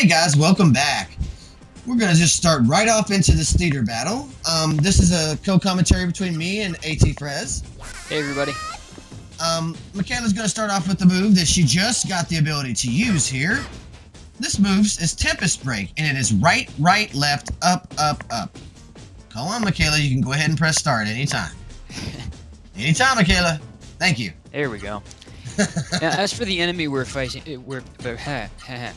Hey guys, welcome back. We're going to just start right off into this theater battle. This is a co-commentary between me and Atfrez. Hey everybody. Michaela's going to start off with the move that she just got the ability to use here. This move is Tempest Break, and it is right, left, up, up, up. Come on, Michaela, you can go ahead and press start anytime. Anytime, Michaela. Thank you. There we go. Now, as for the enemy we're facing,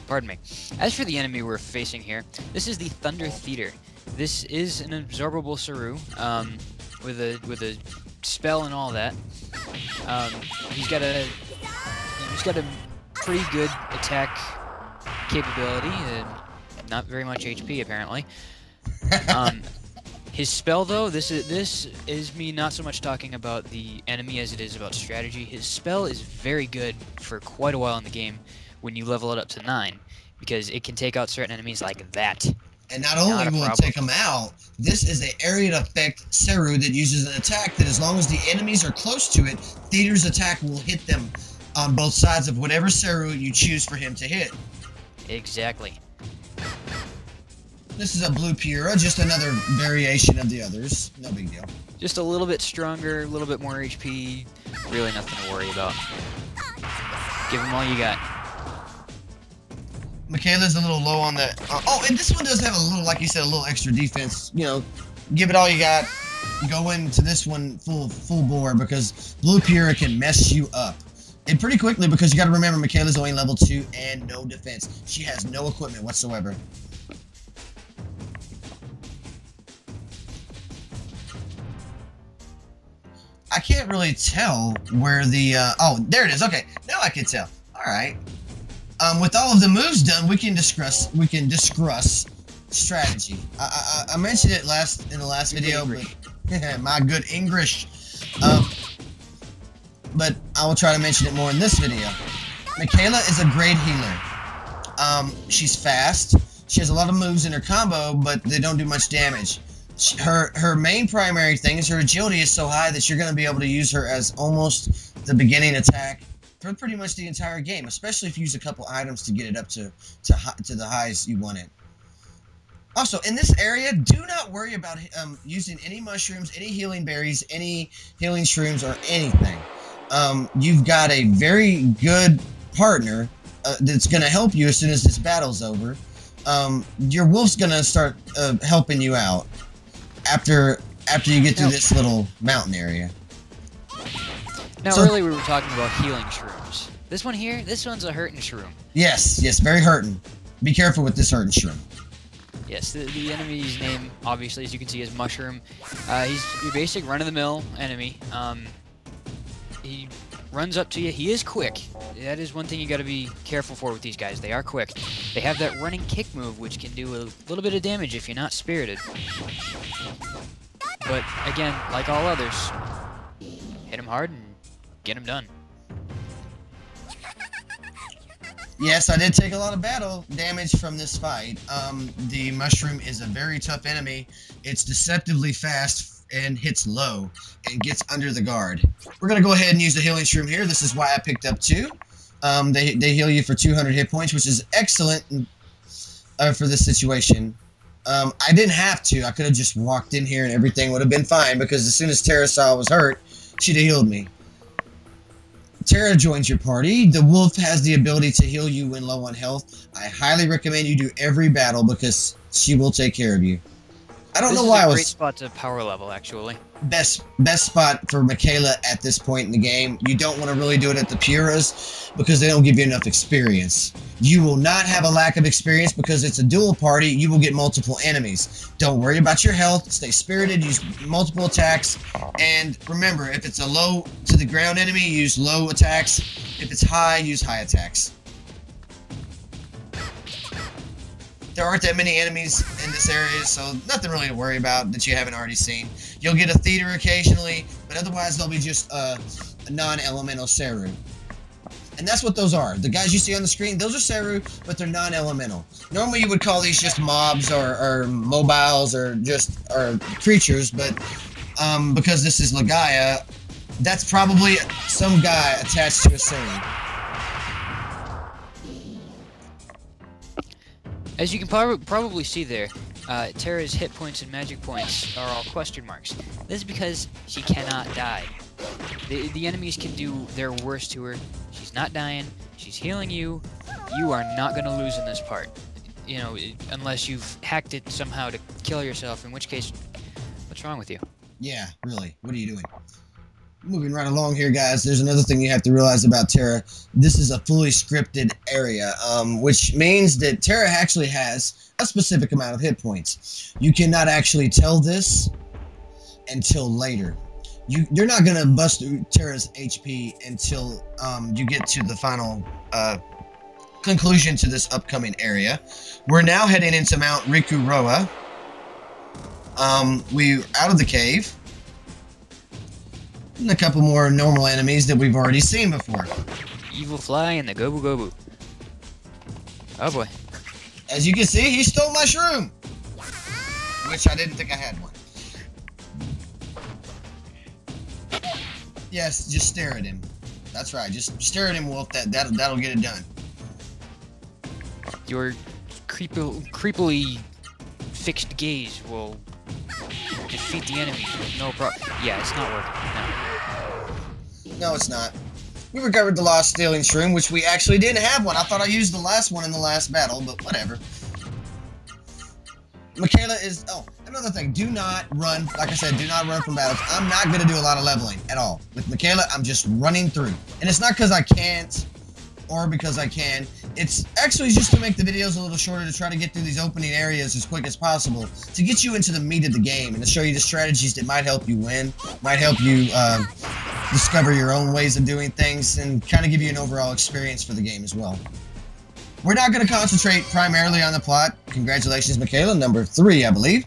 pardon me. As for the enemy we're facing here, this is the Thunder Theater. This is an absorbable Saru, with a spell and all that. He's got a pretty good attack capability, not very much HP apparently. His spell, though, this is me not so much talking about the enemy as it is about strategy. His spell is very good for quite a while in the game when you level it up to 9, because it can take out certain enemies like that. And not only will it take them out, this is an area effect Saru that uses an attack that, as long as the enemies are close to it, Theater's attack will hit them on both sides of whatever Saru you choose for him to hit. Exactly. This is a blue Pura, just another variation of the others. No big deal. Just a little bit stronger, a little bit more HP. Really nothing to worry about. Give them all you got. Michaela's a little low on the... oh, and this one does have a little, like you said, a little extra defense. You know, give it all you got. Go into this one full bore, because blue Pura can mess you up. And pretty quickly, because you got to remember, Michaela's only level 2 and no defense. She has no equipment whatsoever. I can't really tell where the, oh, there it is. Okay, now I can tell. All right. With all of the moves done, we can discuss strategy. I mentioned it in the last video, but my good English. But I will try to mention it more in this video. Michaela is a great healer. She's fast. She has a lot of moves in her combo, but they don't do much damage. Her main primary thing is her agility is so high that you're going to be able to use her as almost the beginning attack for pretty much the entire game, especially if you use a couple items to get it up to the highs you want it. Also, in this area, do not worry about using any mushrooms, any healing berries, any healing shrooms, or anything. You've got a very good partner that's going to help you as soon as this battle's over. Your wolf's going to start helping you out after you get through this little mountain area. Now, earlier we were talking about healing shrooms. This one here, this one's a hurting shroom. Yes, very hurting. Be careful with this hurting shroom. Yes, the enemy's name, obviously, as you can see, is Mushroom. He's your basic run-of-the-mill enemy. He runs up to you. He is quick. That is one thing you got to be careful for with these guys. They are quick. They have that running kick move, which can do a little bit of damage if you're not spirited. But again, like all others, hit him hard and get him done. Yes, I did take a lot of battle damage from this fight. The mushroom is a very tough enemy. It's deceptively fast and hits low and gets under the guard. We're going to go ahead and use the healing shroom here. This is why I picked up 2. They heal you for 200 hit points, which is excellent for this situation. I didn't have to. I could have just walked in here and everything would have been fine, because as soon as Tara saw I was hurt, she'd have healed me. Tara joins your party. The wolf has the ability to heal you when low on health. I highly recommend you do every battle, because she will take care of you. I don't know why I was... This is a great spot to power level, actually. Best spot for Michaela at this point in the game. You don't want to really do it at the Puras, because they don't give you enough experience. You will not have a lack of experience, because it's a dual party. You will get multiple enemies. Don't worry about your health. Stay spirited. Use multiple attacks. And remember, if it's a low to the ground enemy, use low attacks. If it's high, use high attacks. There aren't that many enemies in this area, so nothing really to worry about that you haven't already seen. You'll get a theater occasionally, but otherwise they'll be just a non-elemental Saru. And that's what those are. The guys you see on the screen, those are Saru, but they're non-elemental. Normally you would call these just mobs or mobiles or creatures, but because this is Legaia, that's probably some guy attached to a Saru. As you can probably see there, Terra's hit points and magic points are all question marks. This is because she cannot die. The enemies can do their worst to her. She's not dying. She's healing you. You are not going to lose in this part. You know, unless you've hacked it somehow to kill yourself, in which case, what's wrong with you? Yeah, really. What are you doing? Moving right along here, guys, there's another thing you have to realize about Terra. This is a fully scripted area, which means that Terra actually has a specific amount of hit points. You cannot actually tell this until later. You're not going to bust through Terra's HP until you get to the final conclusion to this upcoming area. We're now heading into Mount Rikuroa. We're out of the cave. And a couple more normal enemies that we've already seen before. Evil fly and the gobu gobu. Oh boy. As you can see, he stole my shroom! Which I didn't think I had one. Yes, just stare at him. That's right, just stare at him, Wolf. That'll get it done. Your creepily fixed gaze will defeat the enemy with no problem. Yeah, it's not working. No, it's not. We recovered the lost stealing shroom, which we actually didn't have one. I thought I used the last one in the last battle, but whatever. Michaela is... Oh, another thing. Do not run. Like I said, do not run from battles. I'm not going to do a lot of leveling at all. With Michaela, I'm just running through. And it's not because I can't or because I can. It's actually just to make the videos a little shorter, to try to get through these opening areas as quick as possible, to get you into the meat of the game and to show you the strategies that might help you win, might help you discover your own ways of doing things, and kind of give you an overall experience for the game as well. We're not going to concentrate primarily on the plot. Congratulations, Michaela, number 3, I believe.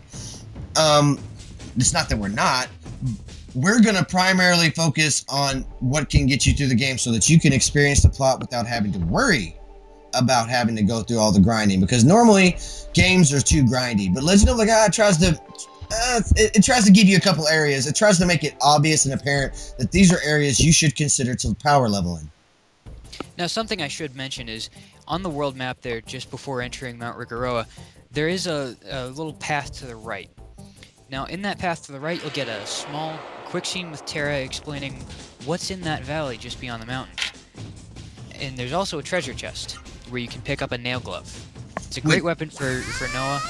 It's not that we're not. We're going to primarily focus on what can get you through the game so that you can experience the plot without having to worry about having to go through all the grinding, because normally games are too grindy, but Legend of Legaia tries to it tries to give you a couple areas. It tries to make it obvious and apparent that these are areas you should consider to power leveling. Now, something I should mention is on the world map there, just before entering Mount Rikuroa, there is a little path to the right. Now, in that path to the right, you'll get a small, quick scene with Terra explaining what's in that valley just beyond the mountains. And there's also a treasure chest where you can pick up a nail glove. It's a great weapon for Noah.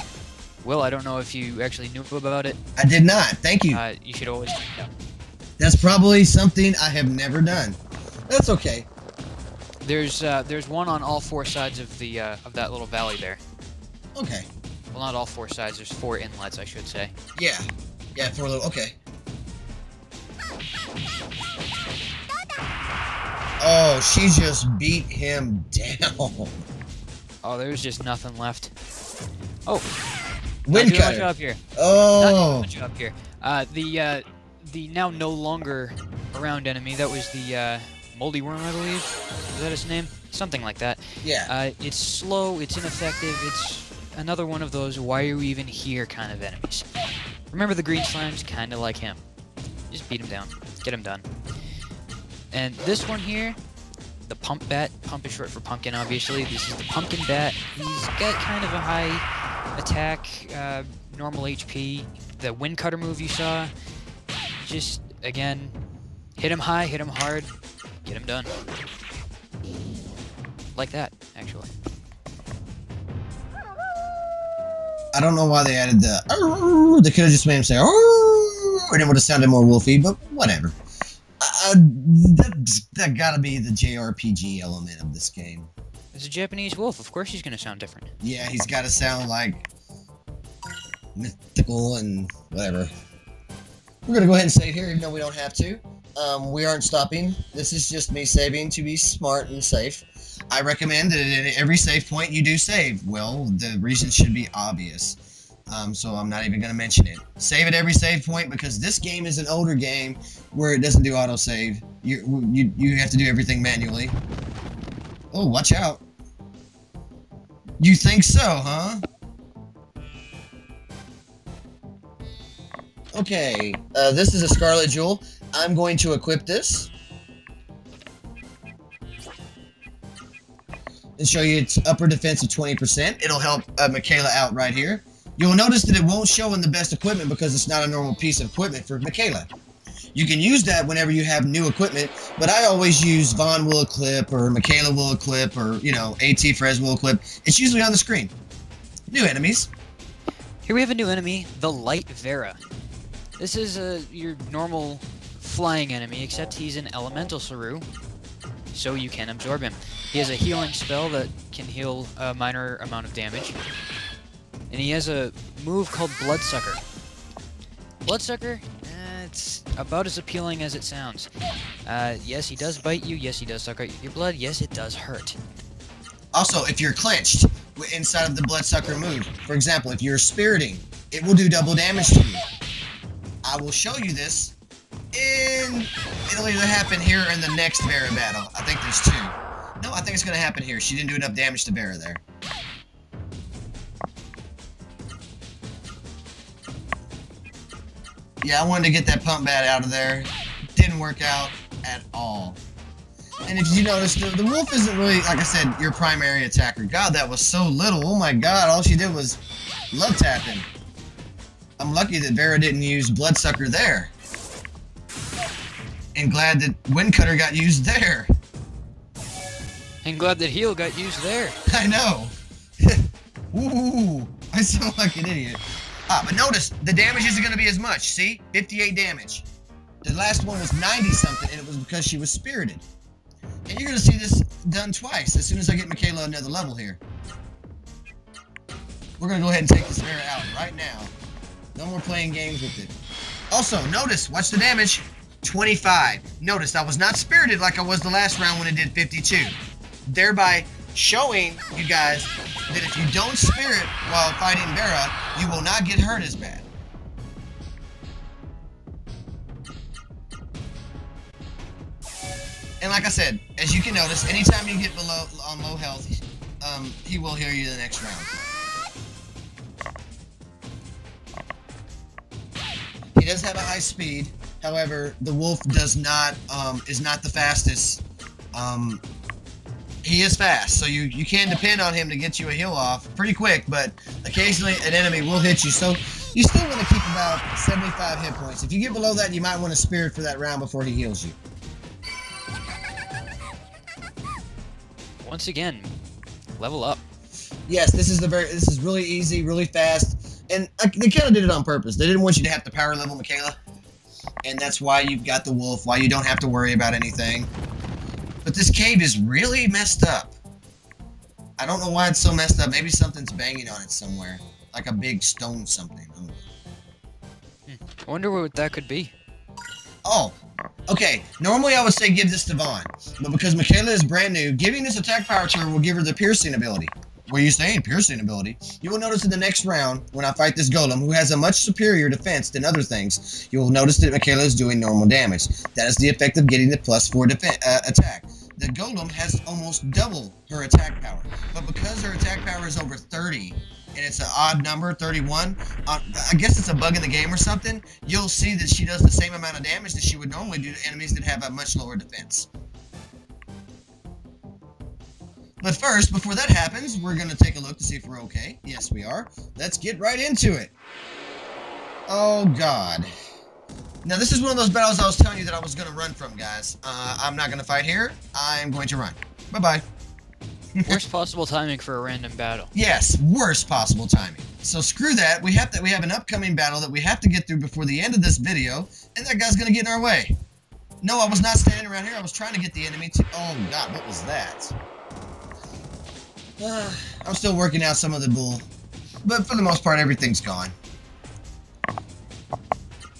Will, I don't know if you actually knew about it. I did not. Thank you. You should always check it out. That's probably something I have never done. That's okay. There's one on all 4 sides of the of that little valley there. Okay. Well, not all 4 sides. There's 4 inlets, I should say. Yeah. Yeah, 4 little. Okay. Oh, she just beat him down. Oh, there's just nothing left. Oh. Wind not doing cutter. much up here. Oh. Not doing much up here. The now no longer around enemy, that was the moldy worm, I believe. Is that his name? Something like that. Yeah. It's slow, it's ineffective, it's another one of those why are we even here kind of enemies. Remember the green slimes? Kind of like him. Just beat him down. Get him done. And this one here, the pump bat. Pump is short for pumpkin, obviously. This is the pumpkin bat. He's got kind of a high attack, normal HP. The wind cutter move you saw, just, again, hit him high, hit him hard, get him done. Like that, actually. I don't know why they added the... They could have just made him say... And it would have sounded more wolfy, but whatever. That gotta be the JRPG element of this game. It's a Japanese wolf, of course he's gonna sound different. Yeah, he's gotta sound like... mythical and whatever. We're gonna go ahead and save here, even though we don't have to. We aren't stopping. This is just me saving to be smart and safe. I recommend that at every save point you do save. Well, the reason should be obvious. So I'm not even going to mention it. Save at every save point, because this game is an older game where it doesn't do autosave. You have to do everything manually. Oh, watch out. You think so, huh? Okay, this is a Scarlet Jewel. I'm going to equip this. and show you its upper defense of 20%. It'll help Michaela out right here. You'll notice that it won't show in the best equipment because it's not a normal piece of equipment for Michaela. You can use that whenever you have new equipment, but I always use Vaughn will equip, or Michaela will equip, or, you know, Atfrez will equip. It's usually on the screen. New enemies. Here we have a new enemy, the Light Vera. This is your normal flying enemy, except he's an elemental Saru, so you can absorb him. He has a healing spell that can heal a minor amount of damage. And he has a move called Bloodsucker. Bloodsucker, it's about as appealing as it sounds. Yes, he does bite you. Yes, he does suck out your blood. Yes, it does hurt. Also, if you're clenched inside of the Bloodsucker move, for example, if you're spiriting, it will do double damage to you. I will show you this it'll either happen here or in the next Vera battle. I think there's two. No, I think it's going to happen here. She didn't do enough damage to Vera there. Yeah, I wanted to get that pump bat out of there. Didn't work out at all. And if you notice, the wolf isn't really, like I said, your primary attacker. God, that was so little. Oh my god, all she did was love tapping. I'm lucky that Vera didn't use Bloodsucker there. And glad that Windcutter got used there. And glad that Heal got used there. I know. Ooh, I sound like an idiot. But notice, the damage isn't going to be as much. See? 58 damage. The last one was 90-something, and it was because she was spirited. And you're going to see this done twice as soon as I get Michaela another level here. We're going to go ahead and take this Vera out right now. No more playing games with it. Also, notice, watch the damage. 25. Notice, I was not spirited like I was the last round when it did 52. Thereby showing you guys that if you don't spirit while fighting Vera, you will not get hurt as bad. And like I said, as you can notice, anytime you get below on low health, he will heal you the next round. He does have a high speed. However, the wolf does not is not the fastest. He is fast, so you can depend on him to get you a heal off pretty quick, but occasionally an enemy will hit you, so you still want to keep about 75 hit points. If you get below that, you might want to spirit for that round before he heals you. Once again, level up. Yes, this is really easy, really fast, and they kind of did it on purpose. They didn't want you to have to power level Michaela, and that's why you've got the wolf, why you don't have to worry about anything. But this cave is really messed up. I don't know why it's so messed up. Maybe something's banging on it somewhere. Like a big stone something. I wonder what that could be. Oh, okay. Normally I would say give this to Vaughn. But because Michaela is brand new, giving this attack power to her will give her the piercing ability. What are you saying? Piercing ability? You will notice in the next round, when I fight this golem, who has a much superior defense than other things, you will notice that Michaela is doing normal damage. That is the effect of getting the +4 attack. The golem has almost double her attack power. But because her attack power is over 30, and it's an odd number, 31, I guess it's a bug in the game or something, you'll see that she does the same amount of damage that she would normally do to enemies that have a much lower defense. But first, before that happens, we're going to take a look to see if we're okay. Yes, we are. Let's get right into it. Oh, God. Now, this is one of those battles I was telling you that I was going to run from, guys. I'm not going to fight here. I'm going to run. Bye-bye. Worst possible timing for a random battle. Yes, worst possible timing. So screw that. We have an upcoming battle that we have to get through before the end of this video, and that guy's going to get in our way. No, I was not standing around here. I was trying to get the enemy to... Oh, God, what was that? I'm still working out some of the bull, but for the most part, everything's gone.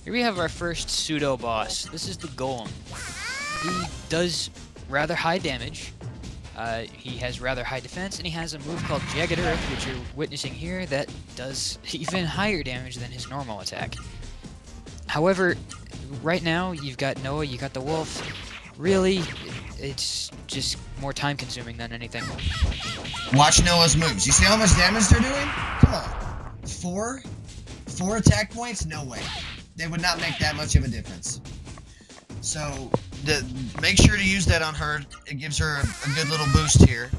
Here we have our first pseudo-boss. This is the Golem. He does rather high damage. He has rather high defense, and he has a move called Jagged Earth, which you're witnessing here, that does even higher damage than his normal attack. However, right now, you've got Noah, you got the wolf. Really, it's just more time-consuming than anything. Watch Noah's moves. You see how much damage they're doing? Come on. Four attack points? No way. They would not make that much of a difference. So, make sure to use that on her. It gives her a good little boost here.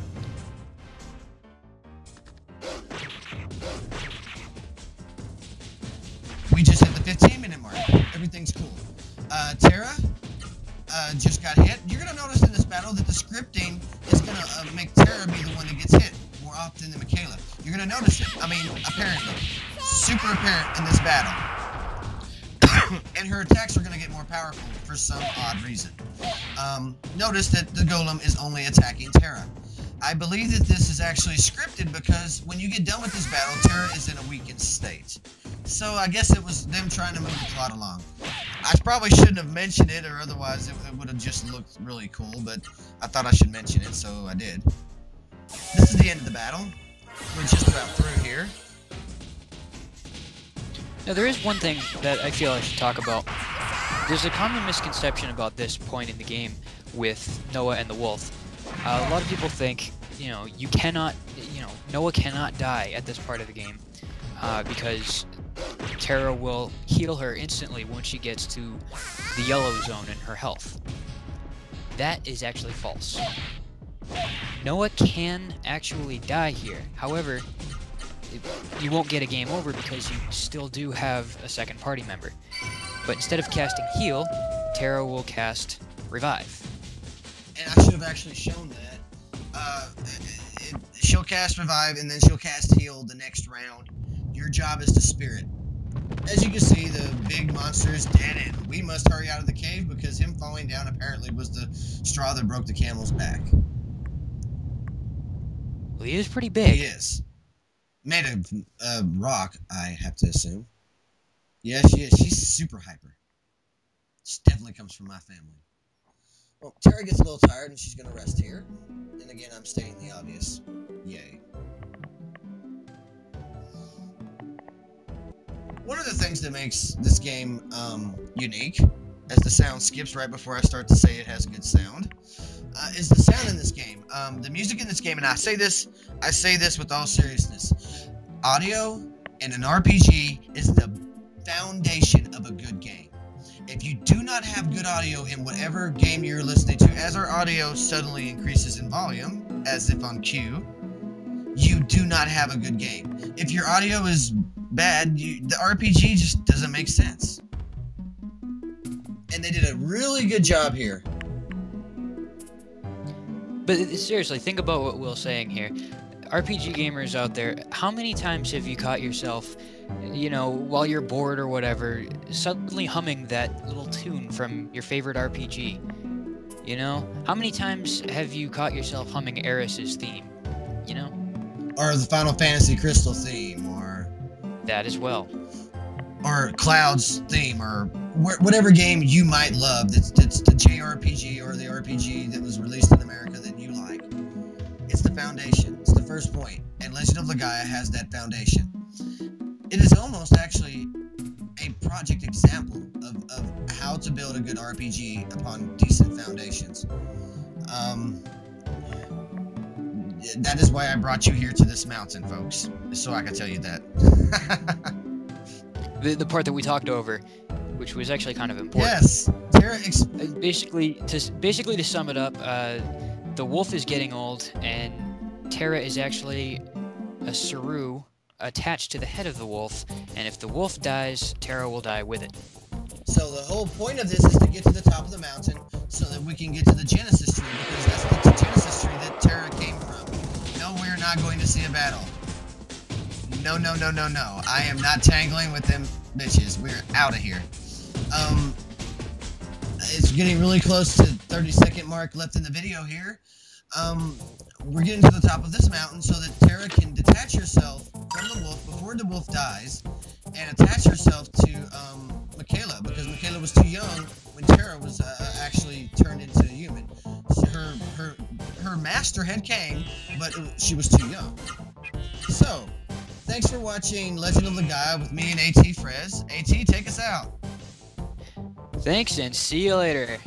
we just hit the 15-minute mark. Everything's cool. Terra just got hit. You're going to notice in this battle that the scripting is going to make Terra be the one that gets hit more often than Michaela. You're going to notice it. I mean, apparently. Super apparent in this battle. And her attacks are going to get more powerful for some odd reason. Notice that the golem is only attacking Terra. I believe that this is actually scripted because when you get done with this battle, Terra is in a weakened state. So I guess it was them trying to move the plot along. I probably shouldn't have mentioned it, or otherwise it would have just looked really cool, but I thought I should mention it, so I did. This is the end of the battle. We're just about through here. Now, there is one thing that I feel I should talk about. There's a common misconception about this point in the game with Noah and the wolf. A lot of people think, Noah cannot die at this part of the game because Terra will heal her instantly once she gets to the yellow zone in her health. That is actually false. Noah can actually die here. However, you won't get a game over because you still do have a second party member. But instead of casting heal, Terra will cast revive. And I should have actually shown that. She'll cast revive and then she'll cast heal the next round. Your job is to spirit. As you can see, the big monster is dead and we must hurry out of the cave because him falling down apparently was the straw that broke the camel's back. Well, he is pretty big. He is. Made of rock, I have to assume. Yeah, she is. She's super hyper. She definitely comes from my family. Well, Terra gets a little tired and she's going to rest here. And again, I'm stating the obvious. Yay. One of the things that makes this game unique, as the sound skips right before I start to say it has good sound, is the sound in this game. The music in this game, and I say this with all seriousness. Audio in an RPG is the foundation of a good game. If you do not have good audio in whatever game you're listening to, as our audio suddenly increases in volume, as if on cue, you do not have a good game. If your audio is bad, the RPG just doesn't make sense. And they did a really good job here. But seriously, think about what Will's saying here. RPG gamers out there, how many times have you caught yourself, while you're bored or whatever, suddenly humming that little tune from your favorite RPG? How many times have you caught yourself humming Eris's theme? Or the Final Fantasy Crystal theme, or that as well. Or Cloud's theme, or whatever game you might love that's the JRPG or the RPG that was released in America that you like. It's the foundation. It's the first point. And Legend of Legaia has that foundation. It is almost actually a project example of how to build a good RPG upon decent foundations. That is why I brought you here to this mountain, folks. So I can tell you that. The part that we talked over, which was actually kind of important. Yes. Terra basically to sum it up, the wolf is getting old, and Terra is actually a Saru attached to the head of the wolf, and if the wolf dies, Terra will die with it. So the whole point of this is to get to the top of the mountain so that we can get to the Genesis tree, because that's the Genesis tree that Terra came from. No, we're not going to see a battle. No. I am not tangling with them bitches. We're out of here. It's getting really close to 30-second mark left in the video here. We're getting to the top of this mountain so that Terra can detach herself from the wolf before the wolf dies and attach herself to Michaela, because Michaela was too young when Terra was actually turned into a human. So her master had came, but she was too young. So, thanks for watching Legend of Legaia with me and Atfrez. At, take us out. Thanks, and see you later.